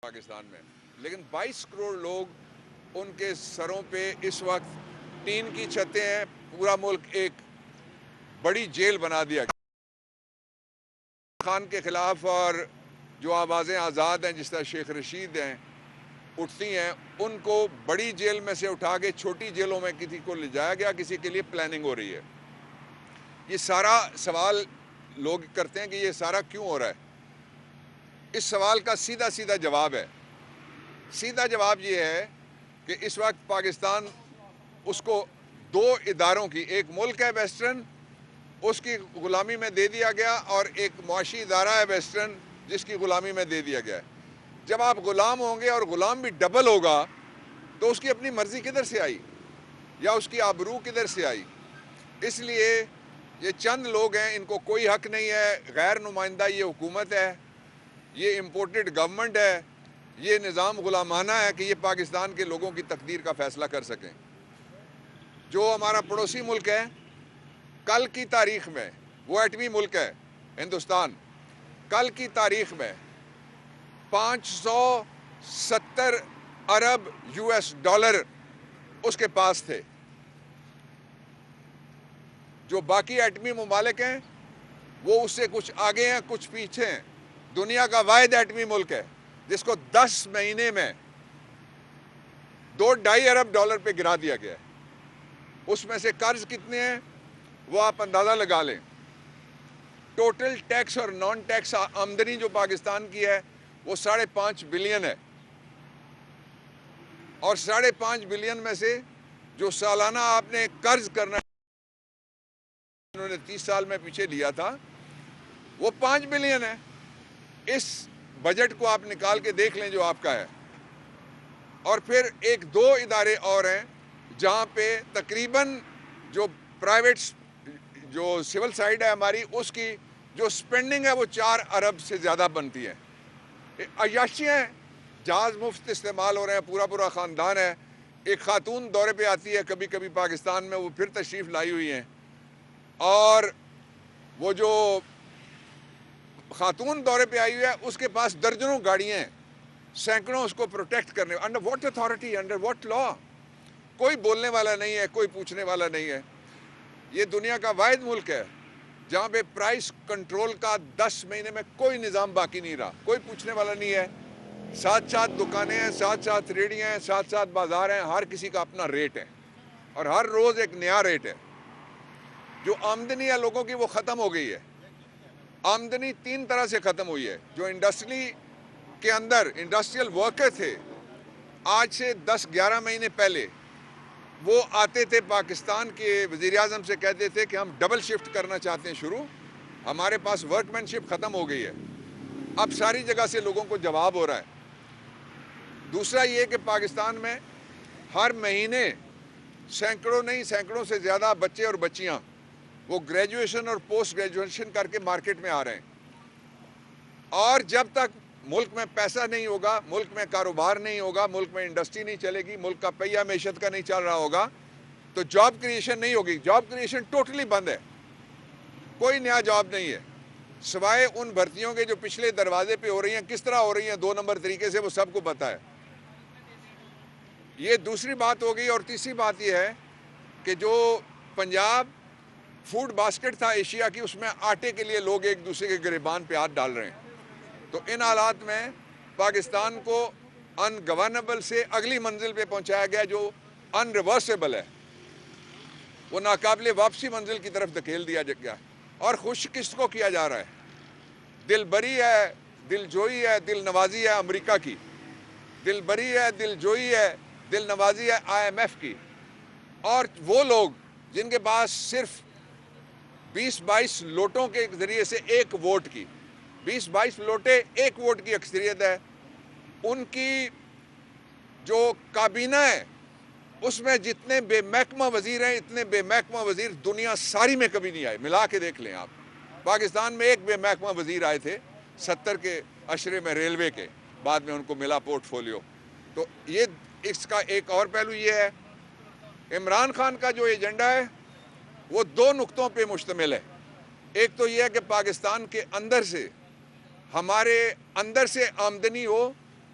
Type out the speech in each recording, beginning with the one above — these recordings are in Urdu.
پاکستان میں، لیکن 22 کروڑ لوگ ان کے سروں پہ اس وقت ٹین کی چھتیں ہیں. پورا ملک ایک بڑی جیل بنا دیا گیا خان کے خلاف. اور جو آوازیں آزاد ہیں جس طرح شیخ رشید ہیں اٹھتی ہیں، ان کو بڑی جیل میں سے اٹھا کے چھوٹی جیلوں میں کسی کو لے جایا گیا، کسی کے لیے پلاننگ ہو رہی ہے. یہ سارا سوال لوگ کرتے ہیں کہ یہ سارا کیوں ہو رہا ہے. اس سوال کا سیدھا سیدھا جواب ہے. سیدھا جواب یہ ہے کہ اس وقت پاکستان اس کو دو اداروں کی، ایک ملک ہے ویسٹرن، اس کی غلامی میں دے دیا گیا، اور ایک معاشی ادارہ ہے ویسٹرن جس کی غلامی میں دے دیا گیا ہے. جب آپ غلام ہوں گے اور غلام بھی ڈبل ہوگا تو اس کی اپنی مرضی کدھر سے آئی، یا اس کی آبرو کدھر سے آئی. اس لیے یہ چند لوگ ہیں، ان کو کوئی حق نہیں ہے. غیر نمائندہ یہ حکومت ہے، یہ امپورٹڈ گورنمنٹ ہے، یہ نظام غلامانہ ہے کہ یہ پاکستان کے لوگوں کی تقدیر کا فیصلہ کر سکیں. جو ہمارا پڑوسی ملک ہے، کل کی تاریخ میں، وہ ایٹمی ملک ہے ہندوستان، کل کی تاریخ میں 570 ارب US$ اس کے پاس تھے. جو باقی ایٹمی ممالک ہیں وہ اس سے کچھ آگے ہیں، کچھ پیچھے ہیں. دنیا کا واحد ایٹمی ملک ہے جس کو 10 مہینے میں $2.5 ارب پہ گرا دیا گیا ہے. اس میں سے قرض کتنے ہیں وہ آپ اندازہ لگا لیں. ٹوٹل ٹیکس اور نان ٹیکس آمدنی جو پاکستان کی ہے وہ 5.5 بلین ہے. اور 5.5 بلین میں سے جو سالانہ آپ نے قرض کرنا انہوں نے 30 سال میں پیچھے لیا تھا وہ 5 بلین ہے. اس بجٹ کو آپ نکال کے دیکھ لیں جو آپ کا ہے. اور پھر ایک دو ادارے اور ہیں جہاں پہ تقریباً جو پرائیویٹ جو سول سائیڈ ہے ہماری، اس کی جو سپینڈنگ ہے وہ 4 ارب سے زیادہ بنتی ہے. عیاشیاں ہیں، جہاز مفت استعمال ہو رہے ہیں، پورا خاندان ہے. ایک خاتون دورے پہ آتی ہے کبھی کبھی پاکستان میں، وہ پھر تشریف لائی ہوئی ہیں. اور وہ جو خاتون دورے پہ آئی ہوئی ہے اس کے پاس درجنوں گاڑیاں ہیں، سینکڑوں اس کو پروٹیکٹ کرنے. Under what authority, under what law? کوئی بولنے والا نہیں ہے، کوئی پوچھنے والا نہیں ہے. یہ دنیا کا واحد ملک ہے جہاں پہ پرائس کنٹرول کا 10 مہینے میں کوئی نظام باقی نہیں رہا. کوئی پوچھنے والا نہیں ہے. ساتھ ساتھ دکانیں ہیں، ساتھ ساتھ ریڑیاں ہیں، ساتھ ساتھ بازار ہیں، ہر کسی کا اپنا ریٹ ہے اور ہر روز ایک نیا ریٹ ہے. جو آمدنی ہے لوگوں کی وہ ختم ہو گئی ہے. آمدنی 3 طرح سے ختم ہوئی ہے. جو انڈسٹری کے اندر انڈسٹریل ورکر تھے، آج سے 10-11 مہینے پہلے وہ آتے تھے پاکستان کے وزیر اعظم سے کہتے تھے کہ ہم ڈبل شفٹ کرنا چاہتے ہیں شروع، ہمارے پاس ورک مین شپ ختم ہو گئی ہے. اب ساری جگہ سے لوگوں کو جواب ہو رہا ہے. دوسرا یہ کہ پاکستان میں ہر مہینے سینکڑوں سے زیادہ بچے اور بچیاں وہ گریجویشن اور پوسٹ گریجویشن کر کے مارکیٹ میں آ رہے ہیں. اور جب تک ملک میں پیسہ نہیں ہوگا، ملک میں کاروبار نہیں ہوگا، ملک میں انڈسٹری نہیں چلے گی، ملک کا پہیہ معیشت کا نہیں چل رہا ہوگا تو جاب کریشن نہیں ہوگی. جاب کریشن ٹوٹلی بند ہے، کوئی نیا جاب نہیں ہے سوائے ان بھرتیوں کے جو پچھلے دروازے پہ ہو رہی ہیں. کس طرح ہو رہی ہیں 2 نمبر طریقے سے، وہ سب کو پتہ ہے. یہ دوسری بات ہو گئی. اور تیسری بات یہ ہے کہ جو پنجاب فوڈ باسکٹ تھا ایشیا کی، اس میں آٹے کے لیے لوگ ایک دوسرے کے گریبان پہ ہاتھ ڈال رہے ہیں. تو ان حالات میں پاکستان کو ان گورنبل سے اگلی منزل پہ پہنچایا گیا جو ان ریورسیبل ہے، وہ ناقابل واپسی منزل کی طرف دھکیل دیا گیا. اور خوش کس کو کیا جا رہا ہے؟ دل بری ہے، دل جوئی ہے، دل نوازی ہے امریکہ کی. دل بری ہے، دل جوئی ہے، دل نوازی ہے IMF کی. اور وہ لوگ جن کے پاس صرف 20-22 لوٹوں کے ذریعے سے ایک ووٹ کی 20-22 لوٹے ایک ووٹ کی اکثریت ہے، ان کی جو کابینہ ہے اس میں جتنے بے محکمہ وزیر ہیں، اتنے بے محکمہ وزیر دنیا ساری میں کبھی نہیں آئے. ملا کے دیکھ لیں آپ. پاکستان میں ایک بے محکمہ وزیر آئے تھے 70 کے عشرے میں ریلوے کے، بعد میں ان کو ملا پورٹ فولیو. تو یہ اس کا ایک اور پہلو یہ ہے، عمران خان کا جو ایجنڈا ہے وہ 2 نقطوں پہ مشتمل ہے. ایک تو یہ ہے کہ پاکستان کے اندر سے، ہمارے اندر سے آمدنی ہو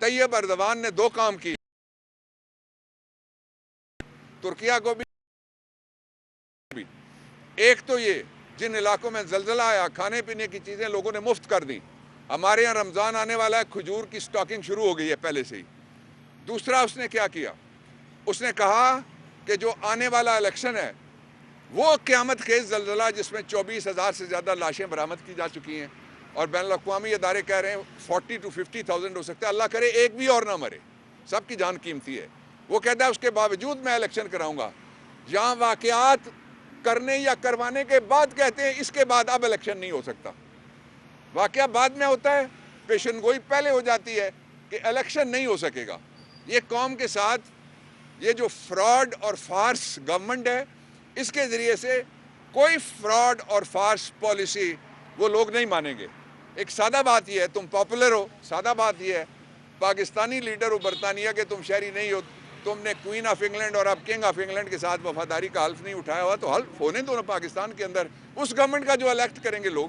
طیب اردوان نے 2 کام کی، ترکیہ کو بھی۔ ایک تو یہ جن علاقوں میں زلزلہ آیا کھانے پینے کی چیزیں لوگوں نے مفت کر دیں۔ ہمارے یہاں رمضان آنے والا ہے، کھجور کی سٹاکنگ شروع ہو گئی ہے پہلے سے ہی۔ دوسرا اس نے کیا کیا، اس نے کہا کہ جو آنے والا الیکشن ہے وہ قیامت خیز زلزلہ جس میں 24,000 سے زیادہ لاشیں برآمد کی جا چکی ہیں، اور بین الاقوامی ادارے کہہ رہے ہیں 40 to 50,000 ہو سکتا ہے، اللہ کرے ایک بھی اور نہ مرے، سب کی جان قیمتی ہے۔ وہ کہتا ہے اس کے باوجود میں الیکشن کراؤں گا۔ جہاں واقعات کرنے یا کروانے کے بعد کہتے ہیں اس کے بعد اب الیکشن نہیں ہو سکتا، واقعہ بعد میں ہوتا ہے، پیشن گوئی پہلے ہو جاتی ہے کہ الیکشن نہیں ہو سکے گا۔ یہ قوم کے ساتھ یہ جو فراڈ اور فارس گورنمنٹ ہے، اس کے ذریعے سے کوئی فراڈ اور فارس پالیسی وہ لوگ نہیں مانیں گے۔ ایک سادہ بات یہ ہے، تم پاپولر ہو، سادہ بات یہ ہے، پاکستانی لیڈر ہو برطانیہ کے، تم شہری نہیں ہو، تم نے کوئین آف انگلینڈ اور اب کنگ آف انگلینڈ کے ساتھ وفاداری کا حلف نہیں اٹھایا ہوا، تو حلف ہونے دو نا پاکستان کے اندر اس گورنمنٹ کا جو الیکٹ کریں گے لوگ۔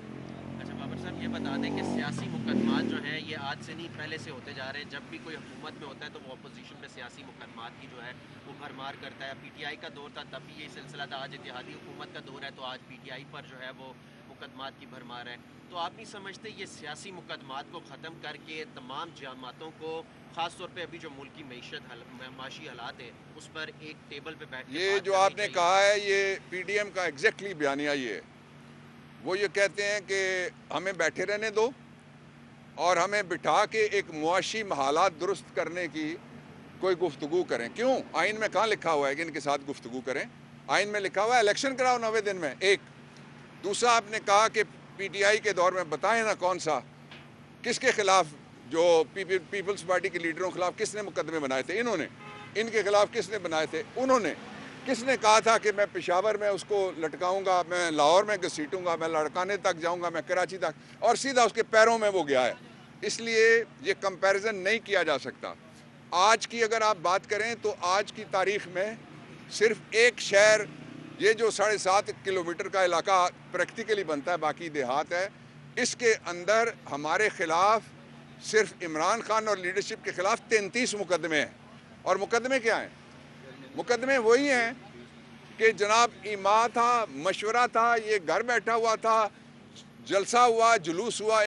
اچھا بابر صاحب، یہ بتا دیں کہ سیاسی مقدمات جو ہیں یہ آج سے نہیں پہلے سے ہوتے جا رہے ہیں، جب بھی کوئی حکومت میں ہوتا ہے تو وہ اپوزیشن میں سیاسی مقدمات کی جو ہے وہ بھرمار کرتا ہے۔ پی ٹی آئی کا دور تھا تب بھی یہ سلسلہ تھا، آج اتحادی حکومت کا دور ہے تو آج پی ٹی آئی پر جو ہے وہ مقدمات کی بھرمار ہے۔ تو آپ نہیں سمجھتے یہ سیاسی مقدمات کو ختم کر کے تمام جماعتوں کو، خاص طور پہ ابھی جو ملکی معاشی حالات ہے اس پر ایک ٹیبل پہ بیٹھ کے یہ بات جو کرنی آپ نے چاہیے؟ کہا ہے یہ پی ڈی ایم کا ایگزیکٹلی بیانیہ یہ ہے۔ وہ یہ کہتے ہیں کہ ہمیں بیٹھے رہنے دو اور ہمیں بٹھا کے ایک معاشی حالات درست کرنے کی کوئی گفتگو کریں۔ کیوں؟ آئین میں کہاں لکھا ہوا ہے کہ ان کے ساتھ گفتگو کریں؟ آئین میں لکھا ہوا ہے الیکشن کراؤ 90 دن میں۔ ایک دوسرا آپ نے کہا کہ پی ٹی آئی کے دور میں بتائیں نا کون سا، کس کے خلاف، جو پیپلز پارٹی کے لیڈروں کے خلاف کس نے مقدمے بنائے تھے؟ انہوں نے۔ ان کے خلاف کس نے بنائے تھے؟ انہوں نے۔ کس نے کہا تھا کہ میں پشاور میں اس کو لٹکاؤں گا، میں لاہور میں گھسیٹوں گا، میں لڑکانے تک جاؤں گا، میں کراچی تک، اور سیدھا اس کے پیروں میں وہ گیا ہے۔ اس لیے یہ کمپیریزن نہیں کیا جا سکتا۔ آج کی اگر آپ بات کریں تو آج کی تاریخ میں صرف ایک شہر، یہ جو 7.5 کلومیٹر کا علاقہ پریکٹیکلی بنتا ہے، باقی دیہات ہے، اس کے اندر ہمارے خلاف صرف عمران خان اور لیڈرشپ کے خلاف 33 مقدمے ہیں۔ اور مقدمے کیا ہیں؟ مقدمے وہی ہیں کہ جناب ایما تھا، مشورہ تھا، یہ گھر بیٹھا ہوا تھا، جلسہ ہوا، جلوس ہوا۔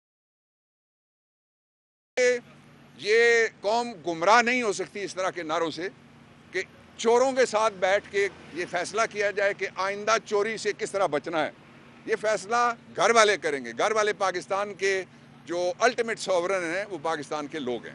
یہ قوم گمراہ نہیں ہو سکتی اس طرح کے نعروں سے کہ چوروں کے ساتھ بیٹھ کے یہ فیصلہ کیا جائے کہ آئندہ چوری سے کس طرح بچنا ہے۔ یہ فیصلہ گھر والے کریں گے۔ گھر والے پاکستان کے جو الٹیمیٹ سوورن ہیں وہ پاکستان کے لوگ ہیں۔